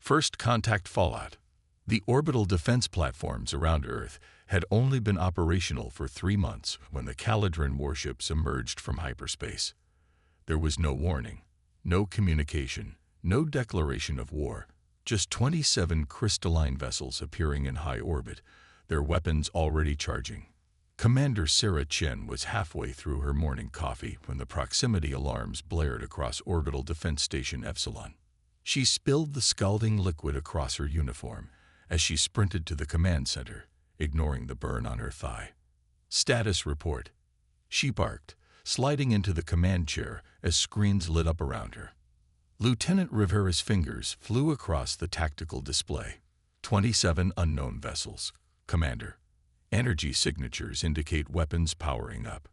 First contact fallout. The orbital defense platforms around Earth had only been operational for 3 months when the Caladrin warships emerged from hyperspace. There was no warning, no communication, no declaration of war, just 27 crystalline vessels appearing in high orbit, their weapons already charging. Commander Sarah Chen was halfway through her morning coffee when the proximity alarms blared across Orbital Defense Station Epsilon. She spilled the scalding liquid across her uniform as she sprinted to the command center, ignoring the burn on her thigh. Status report. She barked, sliding into the command chair as screens lit up around her. Lieutenant Rivera's fingers flew across the tactical display. 27 unknown vessels. Commander. Energy signatures indicate weapons powering up.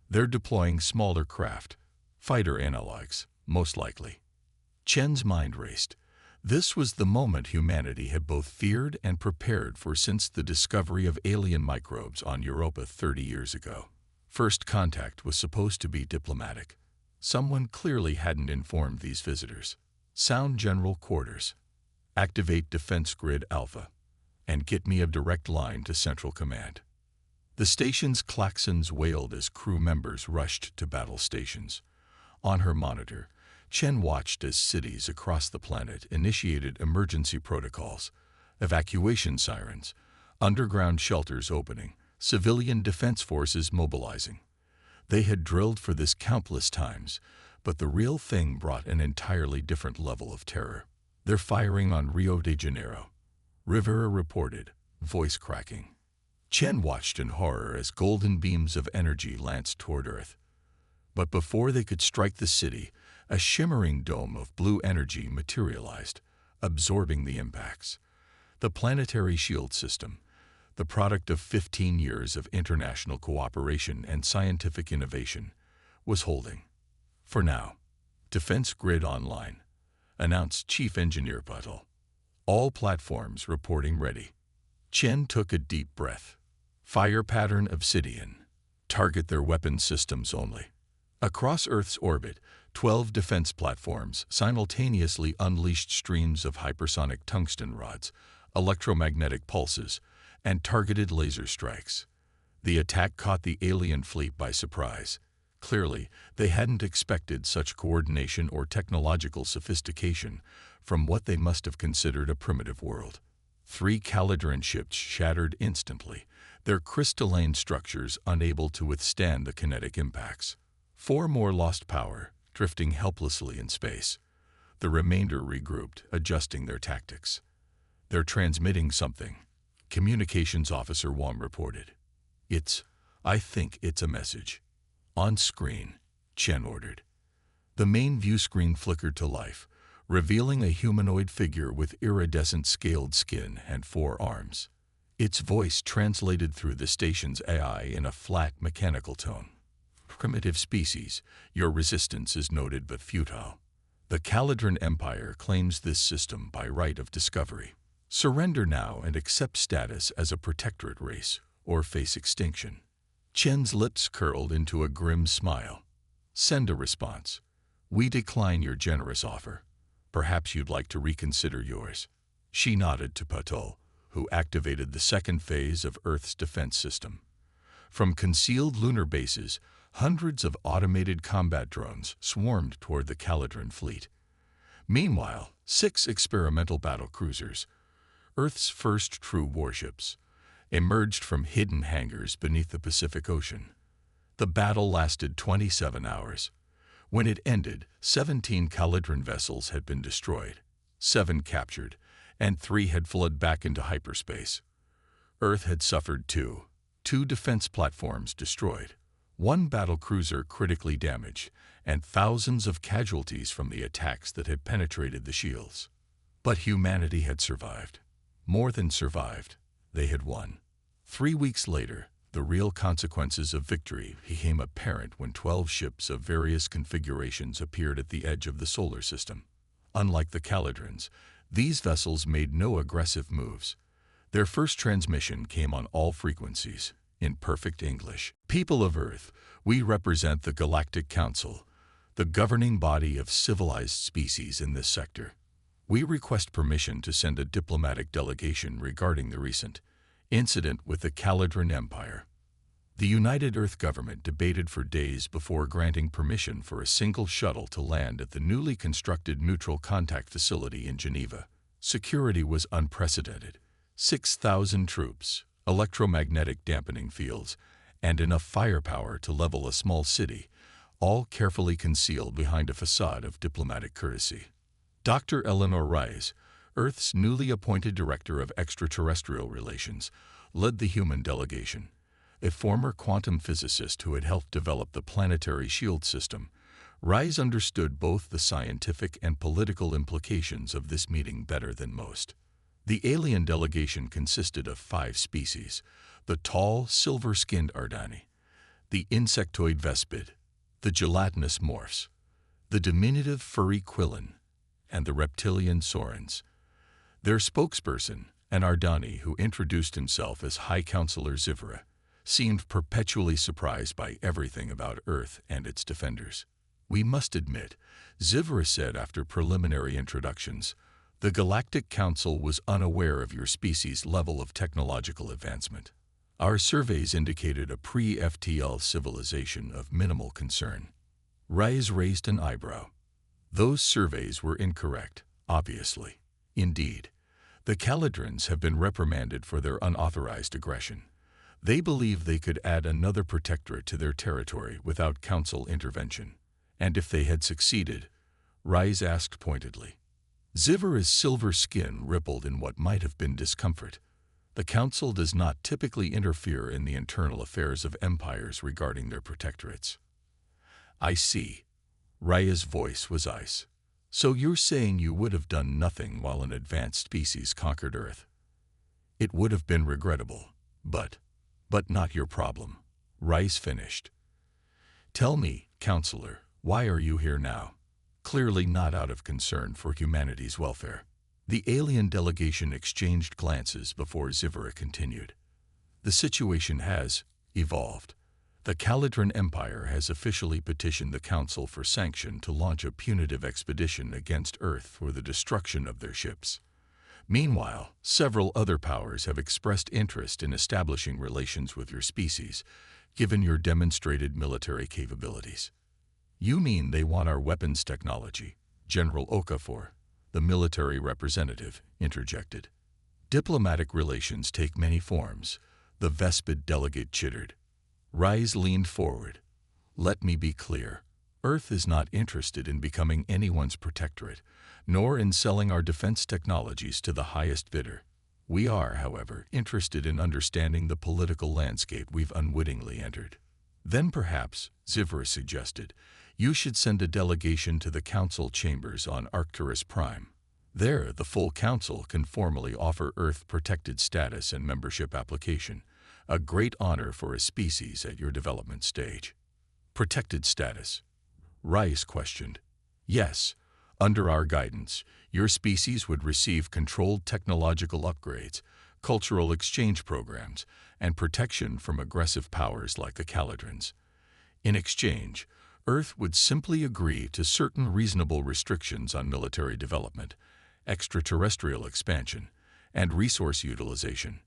They're deploying smaller craft, fighter analogs, most likely. Chen's mind raced. This was the moment humanity had both feared and prepared for since the discovery of alien microbes on Europa 30 years ago. First contact was supposed to be diplomatic. Someone clearly hadn't informed these visitors. Sound General Quarters. Activate Defense Grid Alpha. And get me a direct line to Central Command. The station's klaxons wailed as crew members rushed to battle stations. On her monitor, Chen watched as cities across the planet initiated emergency protocols, evacuation sirens, underground shelters opening, civilian defense forces mobilizing. They had drilled for this countless times, but the real thing brought an entirely different level of terror. They're firing on Rio de Janeiro, Rivera reported, voice cracking. Chen watched in horror as golden beams of energy lanced toward Earth. But before they could strike the city, a shimmering dome of blue energy materialized, absorbing the impacts. The planetary shield system, the product of 15 years of international cooperation and scientific innovation, was holding. For now. Defense Grid Online, announced Chief Engineer Patel. All platforms reporting ready. Chen took a deep breath. Fire pattern obsidian. Target their weapon systems only. Across Earth's orbit, 12 defense platforms simultaneously unleashed streams of hypersonic tungsten rods, electromagnetic pulses, and targeted laser strikes. The attack caught the alien fleet by surprise. Clearly, they hadn't expected such coordination or technological sophistication from what they must have considered a primitive world. 3 Caladrin ships shattered instantly, their crystalline structures unable to withstand the kinetic impacts. 4 more lost power, drifting helplessly in space. The remainder regrouped, adjusting their tactics. They're transmitting something, Communications Officer Wong reported. I think it's a message. On screen, Chen ordered. The main view screen flickered to life, revealing a humanoid figure with iridescent scaled skin and 4 arms. Its voice translated through the station's AI in a flat, mechanical tone. Primitive species, your resistance is noted but futile. The Caladrin Empire claims this system by right of discovery. Surrender now and accept status as a protectorate race, or face extinction. Chen's lips curled into a grim smile. Send a response. We decline your generous offer. Perhaps you'd like to reconsider yours. She nodded to Patel, who activated the second phase of Earth's defense system. From concealed lunar bases, hundreds of automated combat drones swarmed toward the Caladrin fleet. Meanwhile, 6 experimental battle cruisers, Earth's first true warships, emerged from hidden hangars beneath the Pacific Ocean. The battle lasted 27 hours. When it ended, 17 Caladrin vessels had been destroyed, 7 captured, and 3 had fled back into hyperspace. Earth had suffered 2 defense platforms destroyed, 1 battlecruiser critically damaged, and thousands of casualties from the attacks that had penetrated the shields. But humanity had survived. More than survived, they had won. 3 weeks later, the real consequences of victory became apparent when 12 ships of various configurations appeared at the edge of the solar system. Unlike the Caladrins, these vessels made no aggressive moves. Their first transmission came on all frequencies, in perfect English. People of Earth, we represent the Galactic Council, the governing body of civilized species in this sector. We request permission to send a diplomatic delegation regarding the recent incident with the Caladrin Empire. The United Earth government debated for days before granting permission for a single shuttle to land at the newly constructed neutral contact facility in Geneva. Security was unprecedented. 6,000 troops, electromagnetic dampening fields, and enough firepower to level a small city, all carefully concealed behind a facade of diplomatic courtesy. Dr. Eleanor Rice, Earth's newly appointed Director of Extraterrestrial Relations, led the human delegation. A former quantum physicist who had helped develop the planetary shield system, Rice understood both the scientific and political implications of this meeting better than most. The alien delegation consisted of 5 species: the tall, silver-skinned Ardani, the insectoid Vespid, the gelatinous Morphs, the diminutive furry Quillen, and the reptilian Sorens. Their spokesperson, an Ardani who introduced himself as High Counselor Zivra, seemed perpetually surprised by everything about Earth and its defenders. "We must admit," Zivra said after preliminary introductions, "the Galactic Council was unaware of your species' level of technological advancement. Our surveys indicated a pre-FTL civilization of minimal concern." Rice raised an eyebrow. Those surveys were incorrect, obviously. Indeed, the Caladrins have been reprimanded for their unauthorized aggression. They believe they could add another protectorate to their territory without council intervention. And if they had succeeded, Rice asked pointedly. Zivra's silver skin rippled in what might have been discomfort. The council does not typically interfere in the internal affairs of empires regarding their protectorates. "I see." Rice's voice was ice. "So you're saying you would have done nothing while an advanced species conquered Earth? It would have been regrettable, but not your problem," Rice finished. "Tell me, Counselor, why are you here now?" Clearly not out of concern for humanity's welfare. The alien delegation exchanged glances before Zivra continued. "The situation has evolved. The Caladrin Empire has officially petitioned the Council for sanction to launch a punitive expedition against Earth for the destruction of their ships. Meanwhile, several other powers have expressed interest in establishing relations with your species, given your demonstrated military capabilities." "You mean they want our weapons technology?" General Okafor, the military representative, interjected. "Diplomatic relations take many forms," the Vespid delegate chittered. Rice leaned forward. "Let me be clear. Earth is not interested in becoming anyone's protectorate, nor in selling our defense technologies to the highest bidder. We are, however, interested in understanding the political landscape we've unwittingly entered." "Then perhaps," Zivra suggested, "you should send a delegation to the council chambers on Arcturus Prime. There, the full council can formally offer Earth-protected status and membership application, a great honor for a species at your development stage." "Protected status?" Rice questioned. "Yes. Under our guidance, your species would receive controlled technological upgrades, cultural exchange programs, and protection from aggressive powers like the Caladrins. In exchange, Earth would simply agree to certain reasonable restrictions on military development, extraterrestrial expansion, and resource utilization."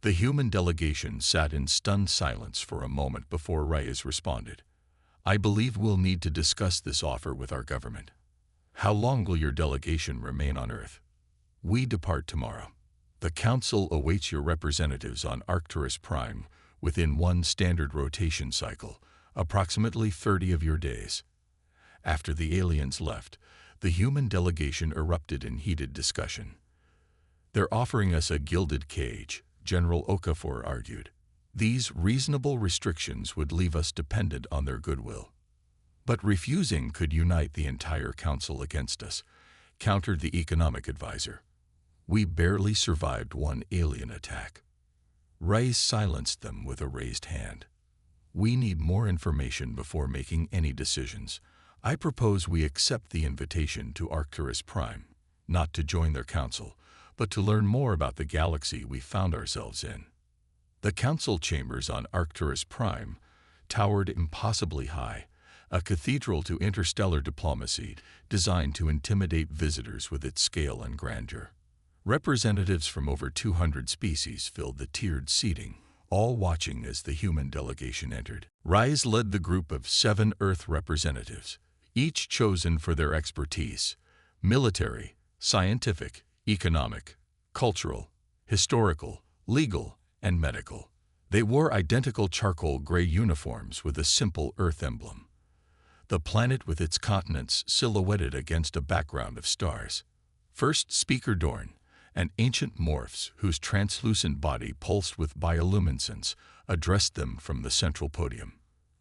The human delegation sat in stunned silence for a moment before Rice responded. "I believe we'll need to discuss this offer with our government. How long will your delegation remain on Earth?" "We depart tomorrow. The Council awaits your representatives on Arcturus Prime within one standard rotation cycle, approximately 30 of your days." After the aliens left, the human delegation erupted in heated discussion. "They're offering us a gilded cage," General Okafor argued. "These reasonable restrictions would leave us dependent on their goodwill. But refusing could unite the entire council against us," countered the economic advisor. "We barely survived one alien attack." Rice silenced them with a raised hand. "We need more information before making any decisions. I propose we accept the invitation to Arcturus Prime, not to join their council, but to learn more about the galaxy we found ourselves in." The council chambers on Arcturus Prime towered impossibly high, a cathedral to interstellar diplomacy designed to intimidate visitors with its scale and grandeur. Representatives from over 200 species filled the tiered seating, all watching as the human delegation entered. Rise led the group of 7 Earth representatives, each chosen for their expertise: military, scientific, economic, cultural, historical, legal, and medical. They wore identical charcoal gray uniforms with a simple Earth emblem, the planet with its continents silhouetted against a background of stars. First Speaker Dorn, an ancient morphs whose translucent body pulsed with bioluminescence, addressed them from the central podium.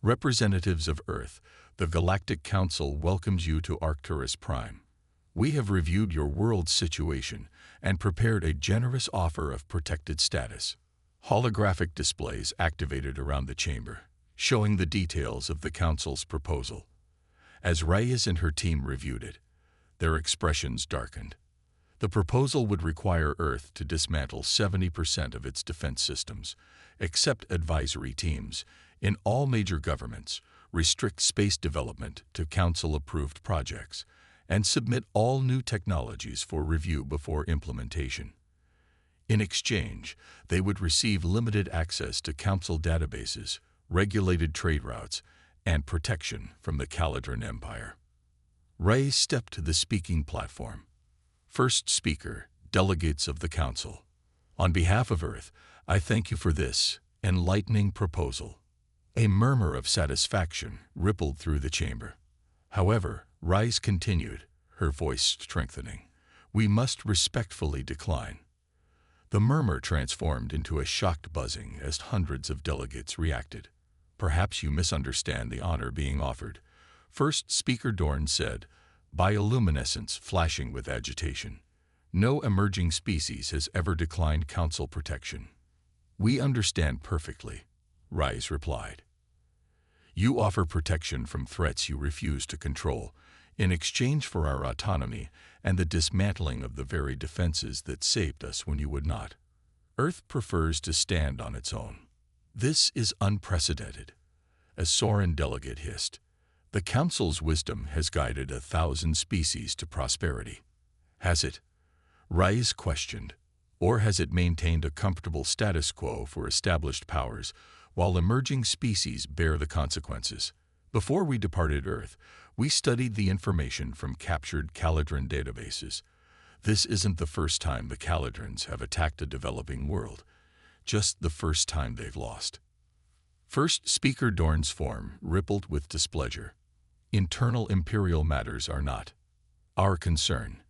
Representatives of Earth, the Galactic Council welcomes you to Arcturus Prime. We have reviewed your world's situation and prepared a generous offer of protected status. Holographic displays activated around the chamber, showing the details of the Council's proposal. As Reyes and her team reviewed it, their expressions darkened. The proposal would require Earth to dismantle 70% of its defense systems, accept advisory teams in all major governments, restrict space development to Council-approved projects, and submit all new technologies for review before implementation. In exchange, they would receive limited access to Council databases, regulated trade routes, and protection from the Caladrin Empire. Ray stepped to the speaking platform. First speaker, delegates of the Council. On behalf of Earth, I thank you for this enlightening proposal. A murmur of satisfaction rippled through the chamber. However, Rise continued, her voice strengthening. We must respectfully decline. The murmur transformed into a shocked buzzing as hundreds of delegates reacted. Perhaps you misunderstand the honor being offered. First Speaker Dorn said, bioluminescence flashing with agitation. No emerging species has ever declined Council protection. We understand perfectly, Rise replied. You offer protection from threats you refuse to control, in exchange for our autonomy and the dismantling of the very defenses that saved us when you would not. Earth prefers to stand on its own. This is unprecedented, a Soren delegate hissed. The Council's wisdom has guided 1,000 species to prosperity. Has it? Rise questioned. Or has it maintained a comfortable status quo for established powers while emerging species bear the consequences? Before we departed Earth, we studied the information from captured Caladrin databases. This isn't the first time the Caladrins have attacked a developing world, just the first time they've lost. First Speaker Dorn's form rippled with displeasure. Internal imperial matters are not our concern.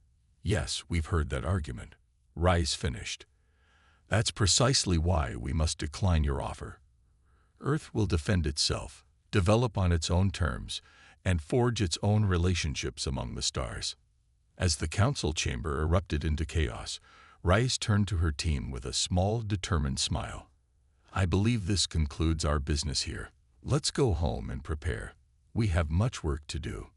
Yes, we've heard that argument. Rise finished. That's precisely why we must decline your offer. Earth will defend itself, develop on its own terms, and forge its own relationships among the stars. As the Council chamber erupted into chaos, Rise turned to her team with a small, determined smile. I believe this concludes our business here. Let's go home and prepare. We have much work to do.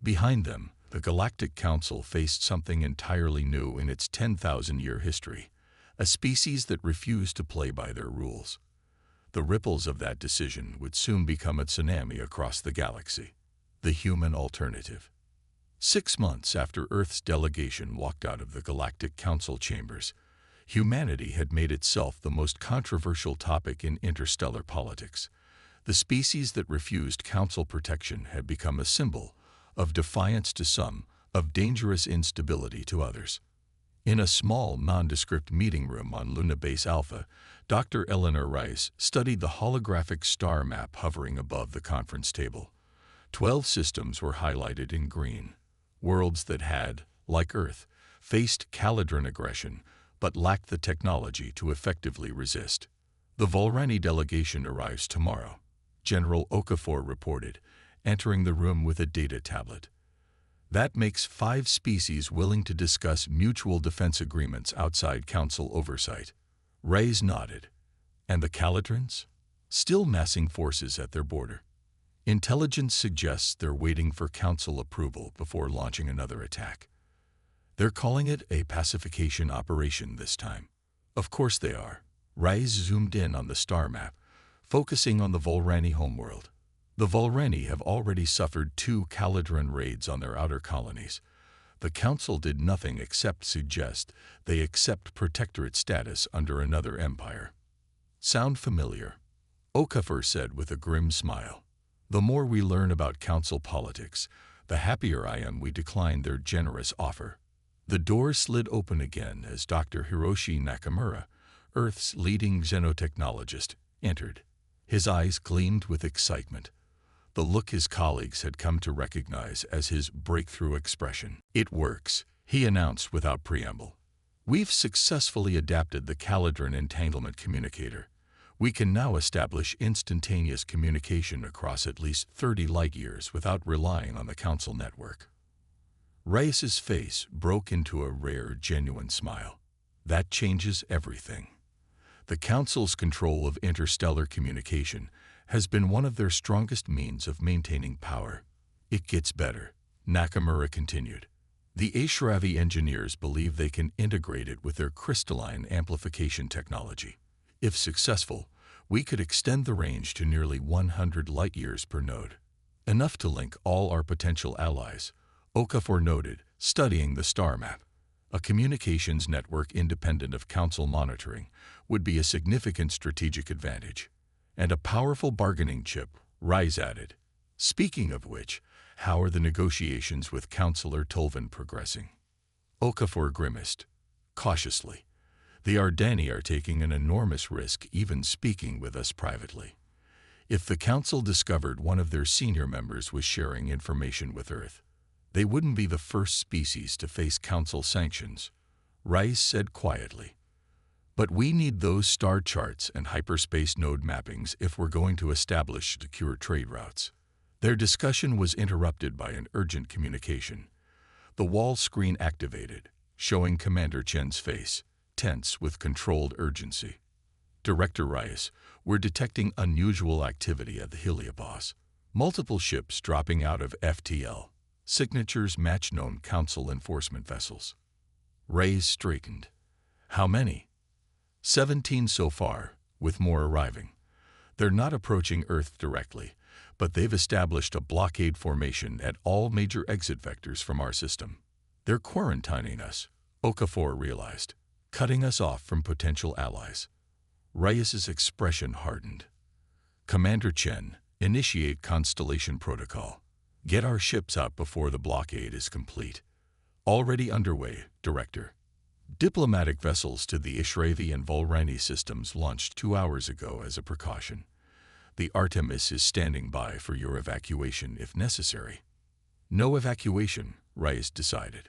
Behind them, the Galactic Council faced something entirely new in its 10,000-year history, a species that refused to play by their rules. The ripples of that decision would soon become a tsunami across the galaxy. The human alternative. 6 months after Earth's delegation walked out of the Galactic Council chambers, humanity had made itself the most controversial topic in interstellar politics. The species that refused Council protection had become a symbol of defiance to some, of dangerous instability to others. In a small, nondescript meeting room on Luna Base Alpha, Dr. Eleanor Rice studied the holographic star map hovering above the conference table. 12 systems were highlighted in green, worlds that had, like Earth, faced Caladrin aggression, but lacked the technology to effectively resist. The Volrani delegation arrives tomorrow, General Okafor reported, entering the room with a data tablet. That makes 5 species willing to discuss mutual defense agreements outside Council oversight. Reyes nodded. And the Caladrins? Still massing forces at their border. Intelligence suggests they're waiting for Council approval before launching another attack. They're calling it a pacification operation this time. Of course they are. Reyes zoomed in on the star map, focusing on the Volrani homeworld. The Volreni have already suffered 2 Caladrin raids on their outer colonies. The Council did nothing except suggest they accept protectorate status under another empire. Sound familiar? Okafor said with a grim smile. The more we learn about Council politics, the happier I am we declined their generous offer. The door slid open again as Dr. Hiroshi Nakamura, Earth's leading xenotechnologist, entered. His eyes gleamed with excitement, the look his colleagues had come to recognize as his breakthrough expression. "It works," he announced without preamble. "We've successfully adapted the Caladrin entanglement communicator. We can now establish instantaneous communication across at least 30 light-years without relying on the Council network." Reyes's face broke into a rare, genuine smile. "That changes everything." The Council's control of interstellar communication has been one of their strongest means of maintaining power. "It gets better," Nakamura continued. "The HFY engineers believe they can integrate it with their crystalline amplification technology. If successful, we could extend the range to nearly 100 light-years per node. Enough to link all our potential allies," Okafor noted, studying the star map. "A communications network independent of Council monitoring would be a significant strategic advantage. And a powerful bargaining chip," Reyes added. "Speaking of which, how are the negotiations with Councillor Tolvan progressing?" Okafor grimaced. Cautiously. "The Ardani are taking an enormous risk even speaking with us privately. If the Council discovered one of their senior members was sharing information with Earth, they wouldn't be the first species to face Council sanctions," Reyes said quietly. "But we need those star charts and hyperspace node mappings if we're going to establish secure trade routes." Their discussion was interrupted by an urgent communication. The wall screen activated, showing Commander Chen's face, tense with controlled urgency. "Director Reyes, we're detecting unusual activity at the heliopause. Multiple ships dropping out of FTL. Signatures match known Council enforcement vessels." Reyes straightened. "How many?" 17 so far, with more arriving. They're not approaching Earth directly, but they've established a blockade formation at all major exit vectors from our system. They're quarantining us," Okafor realized, "cutting us off from potential allies." Reyes's expression hardened. "Commander Chen, initiate Constellation Protocol. Get our ships out before the blockade is complete." "Already underway, Director." Diplomatic vessels to the Ishravi and Volreni systems launched 2 hours ago as a precaution. The Artemis is standing by for your evacuation if necessary. "No evacuation," Reyes decided.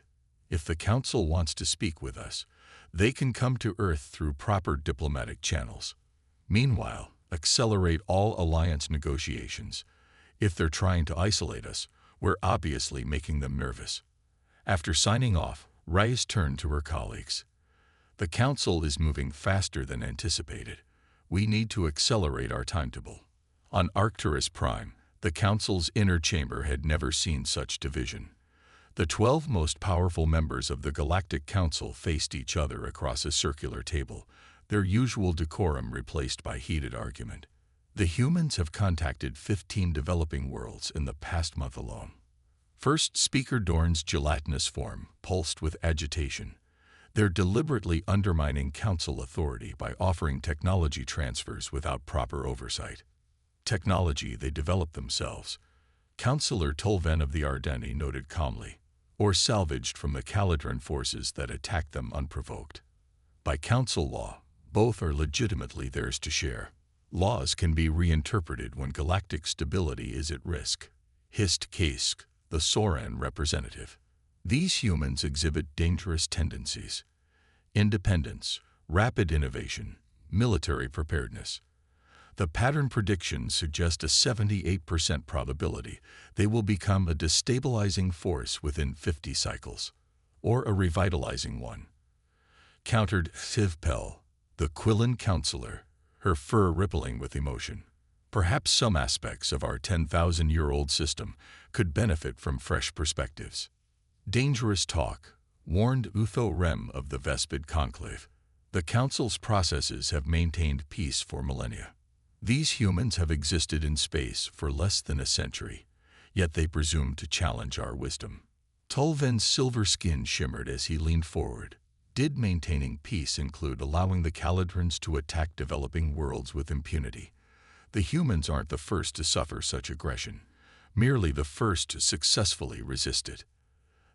"If the Council wants to speak with us, they can come to Earth through proper diplomatic channels. Meanwhile, accelerate all alliance negotiations. If they're trying to isolate us, we're obviously making them nervous." After signing off, Reyes turned to her colleagues. "The Council is moving faster than anticipated. We need to accelerate our timetable." On Arcturus Prime, the Council's inner chamber had never seen such division. The 12 most powerful members of the Galactic Council faced each other across a circular table, their usual decorum replaced by heated argument. The humans have contacted 15 developing worlds in the past month alone. First Speaker Dorn's gelatinous form pulsed with agitation. They're deliberately undermining Council authority by offering technology transfers without proper oversight. Technology they developed themselves, Councillor Tolvan of the Ardani noted calmly, or salvaged from the Caladrin forces that attacked them unprovoked. By Council law, both are legitimately theirs to share. Laws can be reinterpreted when galactic stability is at risk, hissed Kask, the Soran representative. These humans exhibit dangerous tendencies: independence, rapid innovation, military preparedness. The pattern predictions suggest a 78% probability they will become a destabilizing force within 50 cycles, or a revitalizing one. Countered Sivpel, the Quillan counselor, her fur rippling with emotion. Perhaps some aspects of our 10,000-year-old system could benefit from fresh perspectives. Dangerous talk, warned Utho Rem of the Vespid Conclave. The Council's processes have maintained peace for millennia. These humans have existed in space for less than a century, yet they presume to challenge our wisdom. Tulven's silver skin shimmered as he leaned forward. Did maintaining peace include allowing the Caledrons to attack developing worlds with impunity? The humans aren't the first to suffer such aggression, merely the first to successfully resist it.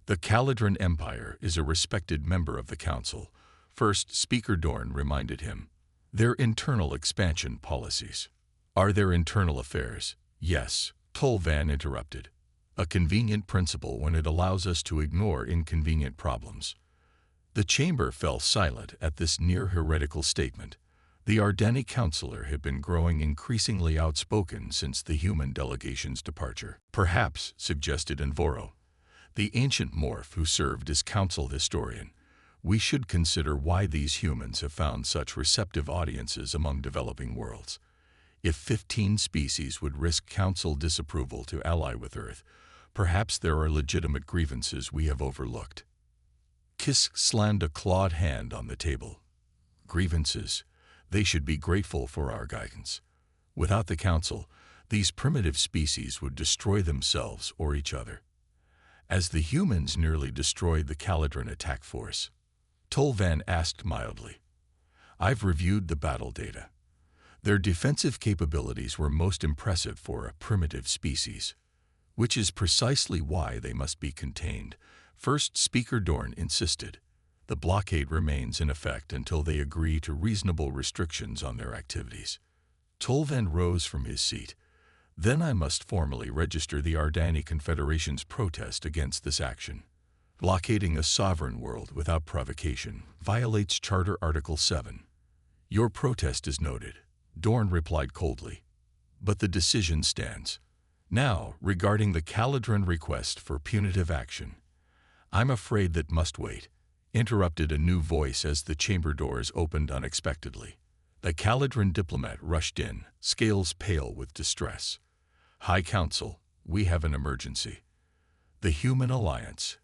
The Caledron Empire is a respected member of the Council, First Speaker Dorn reminded him. Their internal expansion policies. Are their internal affairs? Yes, Tulvan interrupted. A convenient principle when it allows us to ignore inconvenient problems. The chamber fell silent at this near-heretical statement. The Ardani counselor had been growing increasingly outspoken since the human delegation's departure. Perhaps, suggested Envoro, the ancient morph who served as council historian, we should consider why these humans have found such receptive audiences among developing worlds. If 15 species would risk council disapproval to ally with Earth, perhaps there are legitimate grievances we have overlooked. Kisk slammed a clawed hand on the table. Grievances. They should be grateful for our guidance. Without the Council, these primitive species would destroy themselves or each other. As the humans nearly destroyed the Caledron attack force, Tulvan asked mildly, I've reviewed the battle data. Their defensive capabilities were most impressive for a primitive species, which is precisely why they must be contained. First Speaker Dorn insisted. The blockade remains in effect until they agree to reasonable restrictions on their activities. Tulvan rose from his seat. Then I must formally register the Ardani Confederation's protest against this action. Blockading a sovereign world without provocation violates Charter Article 7. Your protest is noted, Dorn replied coldly. But the decision stands. Now, regarding the Caledron request for punitive action, I'm afraid that must wait, interrupted a new voice as the chamber doors opened unexpectedly. The Caledron diplomat rushed in, scales pale with distress. High Council, we have an emergency. The Human Alliance.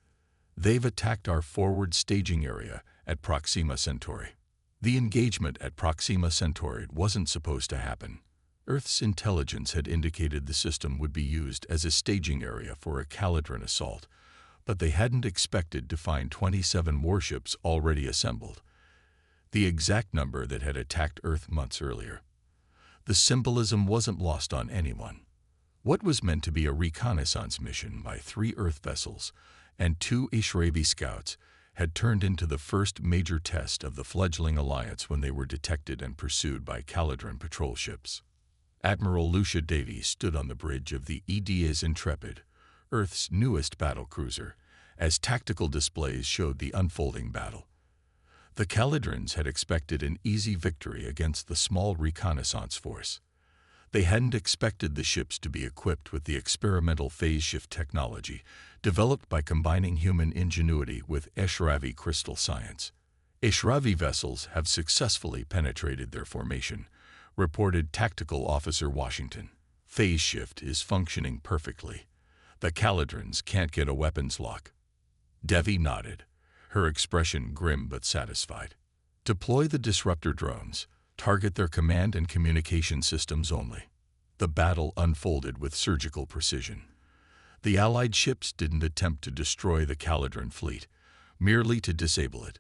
They've attacked our forward staging area at Proxima Centauri. The engagement at Proxima Centauri wasn't supposed to happen. Earth's intelligence had indicated the system would be used as a staging area for a Caledron assault, but they hadn't expected to find 27 warships already assembled, the exact number that had attacked Earth months earlier. The symbolism wasn't lost on anyone. What was meant to be a reconnaissance mission by 3 Earth vessels and 2 HFY scouts had turned into the first major test of the fledgling alliance when they were detected and pursued by Caledron patrol ships. Admiral Lucia Davies stood on the bridge of the EDA's Intrepid, Earth's newest battlecruiser, as tactical displays showed the unfolding battle. The Caledrons had expected an easy victory against the small reconnaissance force. They hadn't expected the ships to be equipped with the experimental phase shift technology developed by combining human ingenuity with HFY crystal science. HFY vessels have successfully penetrated their formation, reported Tactical Officer Washington. Phase shift is functioning perfectly. The Caledrons can't get a weapons lock. Devi nodded, her expression grim but satisfied. Deploy the disruptor drones. Target their command and communication systems only. The battle unfolded with surgical precision. The Allied ships didn't attempt to destroy the Caledron fleet, merely to disable it.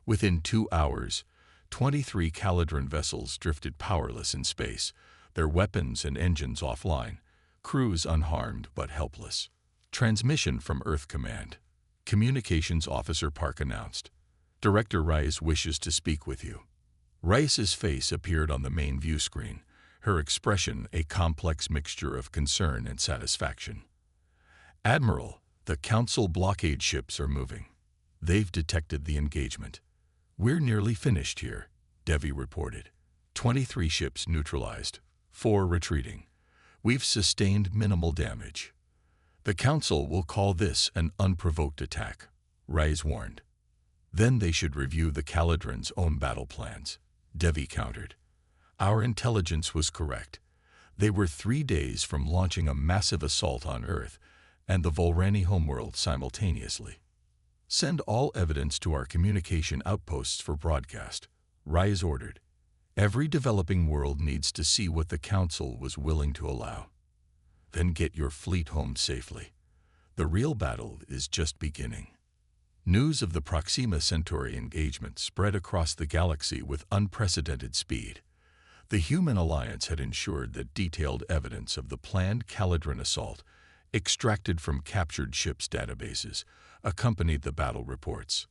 Within 2 hours, 23 Caledron vessels drifted powerless in space, their weapons and engines offline, crews unharmed but helpless. Transmission from Earth Command. Communications Officer Park announced. Director Rice wishes to speak with you. Rice's face appeared on the main view screen, her expression a complex mixture of concern and satisfaction. Admiral, the Council blockade ships are moving. They've detected the engagement. We're nearly finished here, Devi reported. 23 ships neutralized, 4 retreating. We've sustained minimal damage. The Council will call this an unprovoked attack, Rice warned. Then they should review the Caledron's own battle plans, Devi countered. Our intelligence was correct. They were 3 days from launching a massive assault on Earth and the Volrani homeworld simultaneously. Send all evidence to our communication outposts for broadcast, Rice ordered. Every developing world needs to see what the Council was willing to allow. Then get your fleet home safely. The real battle is just beginning. News of the Proxima Centauri engagement spread across the galaxy with unprecedented speed. The Human Alliance had ensured that detailed evidence of the planned Caladrin assault, extracted from captured ships' databases, accompanied the battle reports.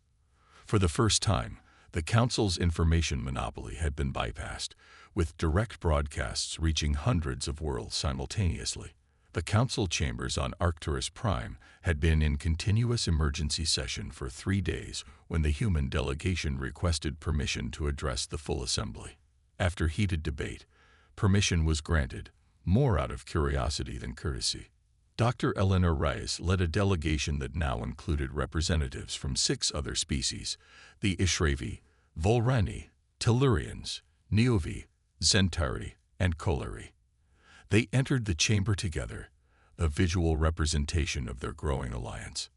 For the first time, the Council's information monopoly had been bypassed, with direct broadcasts reaching hundreds of worlds simultaneously. The Council chambers on Arcturus Prime had been in continuous emergency session for 3 days when the human delegation requested permission to address the full assembly. After heated debate, permission was granted, more out of curiosity than courtesy. Dr. Eleanor Rice led a delegation that now included representatives from 6 other species: the Ishravi, Volrani, Tellurians, Neovi, Centauri, and Kolari. They entered the chamber together, a visual representation of their growing alliance.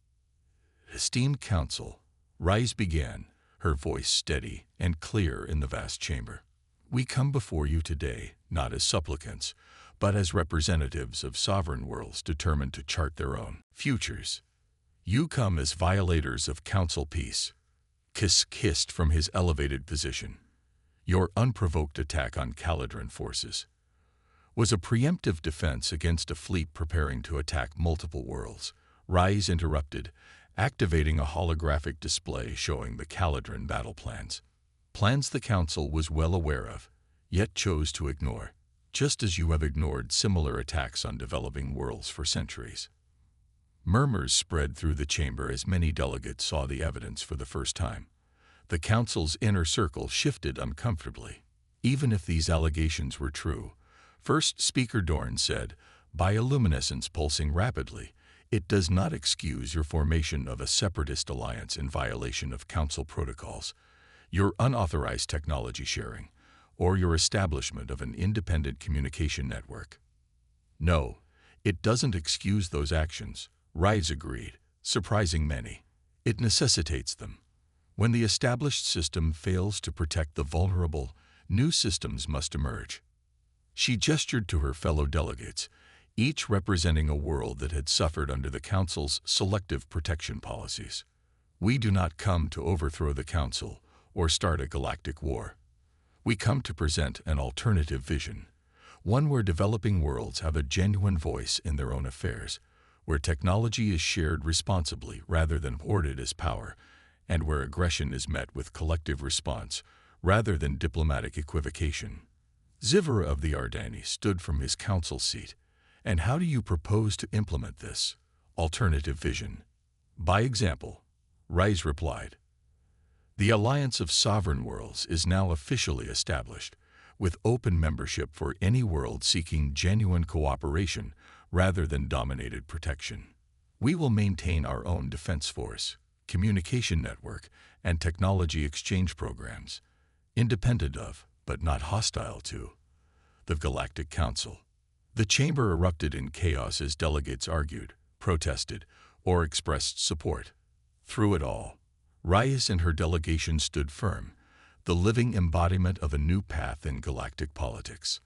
Esteemed Council, Rice began, her voice steady and clear in the vast chamber. We come before you today not as supplicants, but as representatives of sovereign worlds determined to chart their own futures. You come as violators of Council peace. Kiss hissed from his elevated position. Your unprovoked attack on Caladrin forces was a preemptive defense against a fleet preparing to attack multiple worlds. Rise interrupted, activating a holographic display showing the Caladrin battle plans. Plans the Council was well aware of, yet chose to ignore, just as you have ignored similar attacks on developing worlds for centuries. Murmurs spread through the chamber as many delegates saw the evidence for the first time. The Council's inner circle shifted uncomfortably. Even if these allegations were true, First Speaker Dorn said, bioluminescence pulsing rapidly, it does not excuse your formation of a separatist alliance in violation of Council protocols, your unauthorized technology sharing, or your establishment of an independent communication network. No, it doesn't excuse those actions, Rives agreed, surprising many. It necessitates them. When the established system fails to protect the vulnerable, new systems must emerge. She gestured to her fellow delegates, each representing a world that had suffered under the Council's selective protection policies. We do not come to overthrow the Council or start a galactic war. We come to present an alternative vision, one where developing worlds have a genuine voice in their own affairs, where technology is shared responsibly rather than hoarded as power, and where aggression is met with collective response rather than diplomatic equivocation. Zivara of the Ardani stood from his council seat. And how do you propose to implement this alternative vision? By example, Rice replied. The Alliance of Sovereign Worlds is now officially established, with open membership for any world seeking genuine cooperation rather than dominated protection. We will maintain our own defense force, communication network, and technology exchange programs, independent of, but not hostile to, the Galactic Council. The chamber erupted in chaos as delegates argued, protested, or expressed support. Through it all, Rias and her delegation stood firm, the living embodiment of a new path in galactic politics.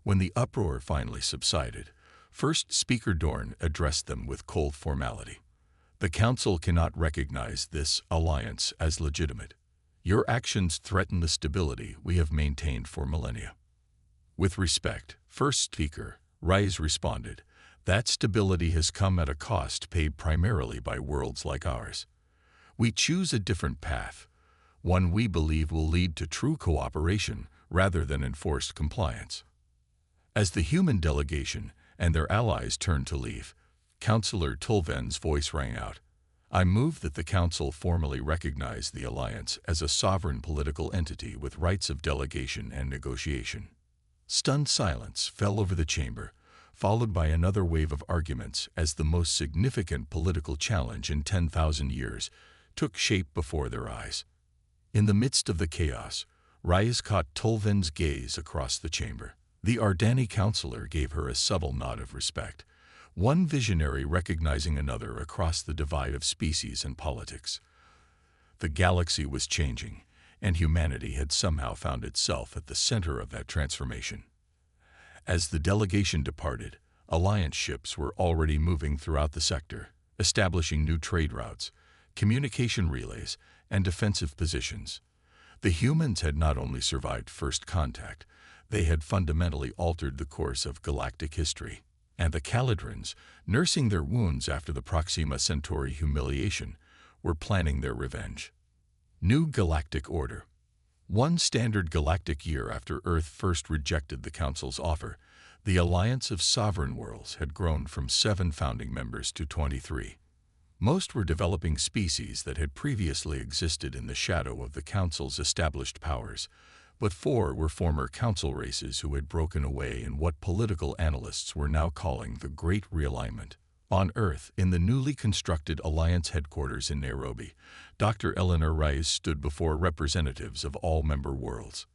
When the uproar finally subsided, First Speaker Dorn addressed them with cold formality. The Council cannot recognize this alliance as legitimate. Your actions threaten the stability we have maintained for millennia. With respect, First Speaker Rice responded, that stability has come at a cost paid primarily by worlds like ours. We choose a different path, one we believe will lead to true cooperation rather than enforced compliance. As the human delegation and their allies turned to leave, Councillor Tulven's voice rang out. I move that the Council formally recognize the Alliance as a sovereign political entity with rights of delegation and negotiation. Stunned silence fell over the chamber, followed by another wave of arguments as the most significant political challenge in 10,000 years took shape before their eyes. In the midst of the chaos, Rias caught Tulven's gaze across the chamber. The Ardani councillor gave her a subtle nod of respect, one visionary recognizing another across the divide of species and politics. The galaxy was changing, and humanity had somehow found itself at the center of that transformation. As the delegation departed, Alliance ships were already moving throughout the sector, establishing new trade routes, communication relays, and defensive positions. The humans had not only survived first contact, they had fundamentally altered the course of galactic history. And the Caledrons, nursing their wounds after the Proxima Centauri humiliation, were planning their revenge. New Galactic Order. One standard galactic year after Earth first rejected the Council's offer, the Alliance of Sovereign Worlds had grown from 7 founding members to 23. Most were developing species that had previously existed in the shadow of the Council's established powers, but 4 were former Council races who had broken away in what political analysts were now calling the Great Realignment. On Earth, in the newly constructed Alliance headquarters in Nairobi, Dr. Eleanor Rice stood before representatives of all member worlds.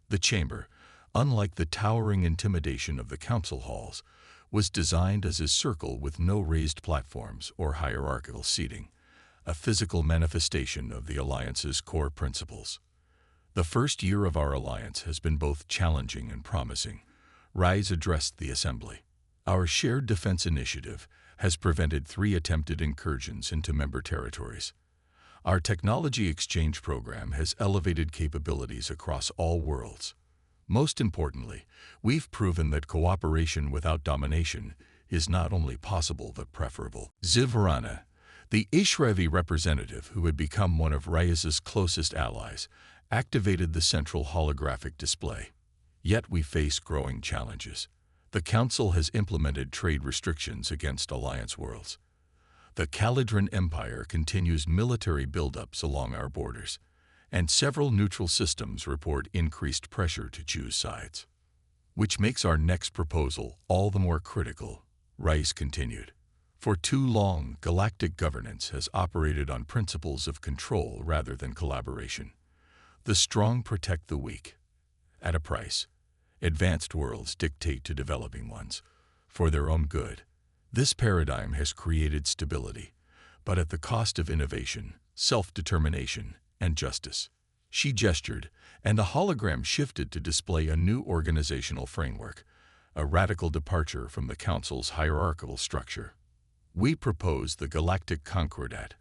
The chamber, unlike the towering intimidation of the council halls, was designed as a circle with no raised platforms or hierarchical seating, a physical manifestation of the Alliance's core principles. The first year of our alliance has been both challenging and promising. Rise addressed the assembly. Our shared defense initiative has prevented 3 attempted incursions into member territories. Our technology exchange program has elevated capabilities across all worlds. Most importantly, we've proven that cooperation without domination is not only possible but preferable. Zivarana, the HFY representative who had become one of Reyes's closest allies, activated the central holographic display. Yet we face growing challenges. The Council has implemented trade restrictions against Alliance worlds. The Caledron Empire continues military buildups along our borders, and several neutral systems report increased pressure to choose sides. Which makes our next proposal all the more critical, Rice continued. For too long, galactic governance has operated on principles of control rather than collaboration. The strong protect the weak. At a price, advanced worlds dictate to developing ones, for their own good. This paradigm has created stability, but at the cost of innovation, self-determination, and justice. She gestured, and the hologram shifted to display a new organizational framework, a radical departure from the Council's hierarchical structure. We propose the Galactic Concordat,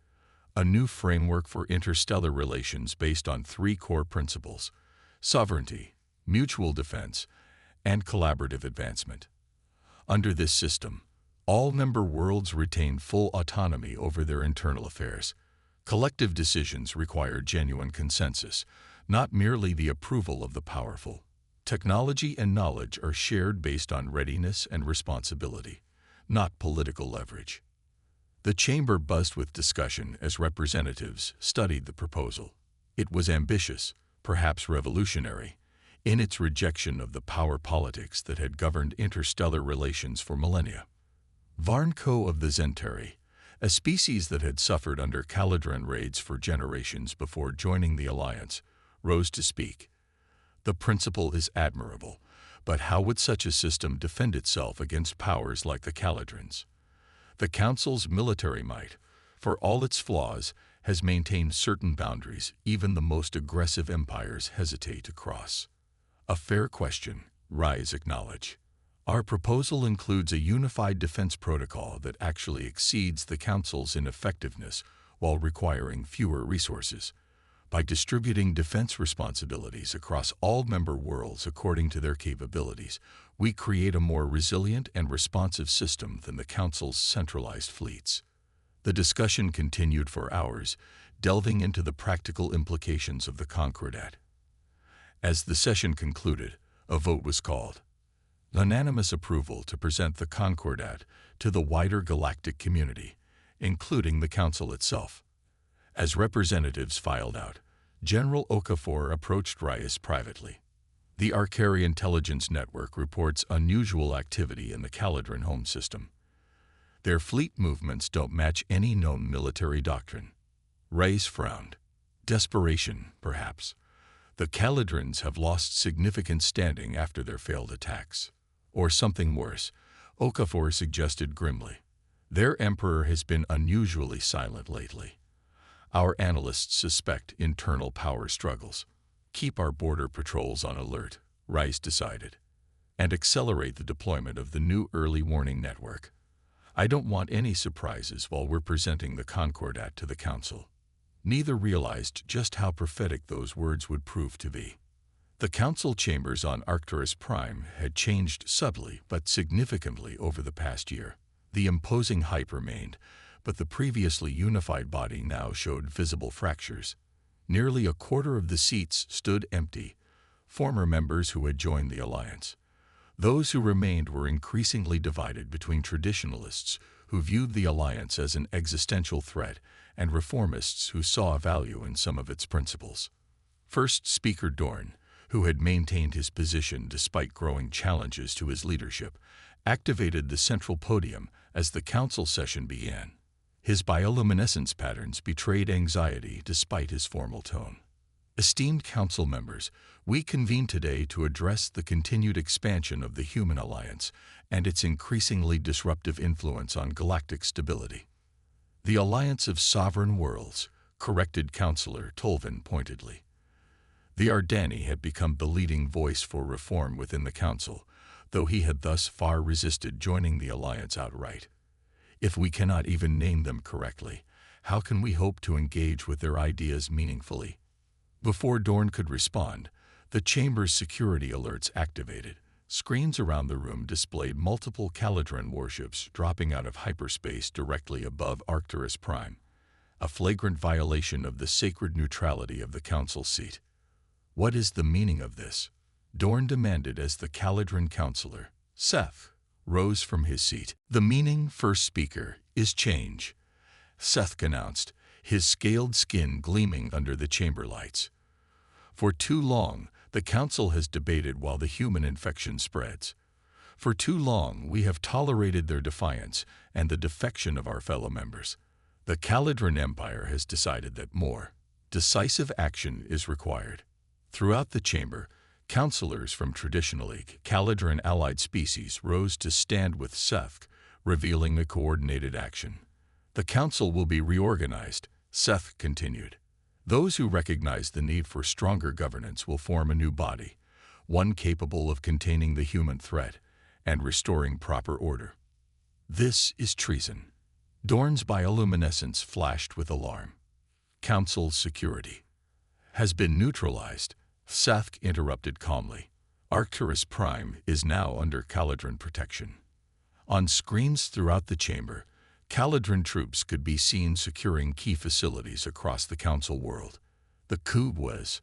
a new framework for interstellar relations based on 3 core principles: sovereignty, mutual defense, and collaborative advancement. Under this system, all member worlds retain full autonomy over their internal affairs. Collective decisions require genuine consensus, not merely the approval of the powerful. Technology and knowledge are shared based on readiness and responsibility, not political leverage. The chamber buzzed with discussion as representatives studied the proposal. It was ambitious, perhaps revolutionary, in its rejection of the power politics that had governed interstellar relations for millennia. Varnko of the Zentari, a species that had suffered under Caledron raids for generations before joining the Alliance, rose to speak. The principle is admirable, but how would such a system defend itself against powers like the Caledrons? The Council's military might, for all its flaws, has maintained certain boundaries even the most aggressive empires hesitate to cross. A fair question, Rise acknowledged. Our proposal includes a unified defense protocol that actually exceeds the Council's in effectiveness while requiring fewer resources. By distributing defense responsibilities across all member worlds according to their capabilities, we create a more resilient and responsive system than the Council's centralized fleets. The discussion continued for hours, delving into the practical implications of the Concordat. As the session concluded, a vote was called. Unanimous approval to present the Concordat to the wider galactic community, including the Council itself. As representatives filed out, General Okafor approached Reyes privately. The Arcari Intelligence Network reports unusual activity in the Caledron home system. Their fleet movements don't match any known military doctrine. Reyes frowned. Desperation, perhaps. The Caledrons have lost significant standing after their failed attacks. Or something worse, Okafor suggested grimly. Their emperor has been unusually silent lately. Our analysts suspect internal power struggles. Keep our border patrols on alert, Rice decided, and accelerate the deployment of the new early warning network. I don't want any surprises while we're presenting the Concordat to the Council. Neither realized just how prophetic those words would prove to be. The Council chambers on Arcturus Prime had changed subtly but significantly over the past year. The imposing height remained, but the previously unified body now showed visible fractures. Nearly a quarter of the seats stood empty, former members who had joined the alliance. Those who remained were increasingly divided between traditionalists who viewed the alliance as an existential threat and reformists who saw value in some of its principles. First Speaker Dorn, who had maintained his position despite growing challenges to his leadership, activated the central podium as the council session began. His bioluminescence patterns betrayed anxiety despite his formal tone. Esteemed council members, we convene today to address the continued expansion of the human alliance and its increasingly disruptive influence on galactic stability. The alliance of sovereign worlds, corrected Councillor Tolvin pointedly. The Ardani had become the leading voice for reform within the council, though he had thus far resisted joining the alliance outright. If we cannot even name them correctly, how can we hope to engage with their ideas meaningfully? Before Dorn could respond, the chamber's security alerts activated. Screens around the room displayed multiple Caladron warships dropping out of hyperspace directly above Arcturus Prime, a flagrant violation of the sacred neutrality of the council seat. What is the meaning of this? Dorn demanded as the Caladron councillor, Seth, rose from his seat. The meaning, first speaker, is change, Seth announced, his scaled skin gleaming under the chamber lights. For too long, the council has debated while the human infection spreads. For too long, we have tolerated their defiance and the defection of our fellow members. The Caladron Empire has decided that more decisive action is required. Throughout the chamber, councillors from traditionally Caladron allied species rose to stand with Seth, revealing a coordinated action. The council will be reorganized, Seth continued. Those who recognize the need for stronger governance will form a new body, one capable of containing the human threat and restoring proper order. This is treason. Dorn's bioluminescence flashed with alarm. Council's security has been neutralized, Seth interrupted calmly. Arcturus Prime is now under Caladron protection. On screens throughout the chamber, Caladron troops could be seen securing key facilities across the council world. The coup was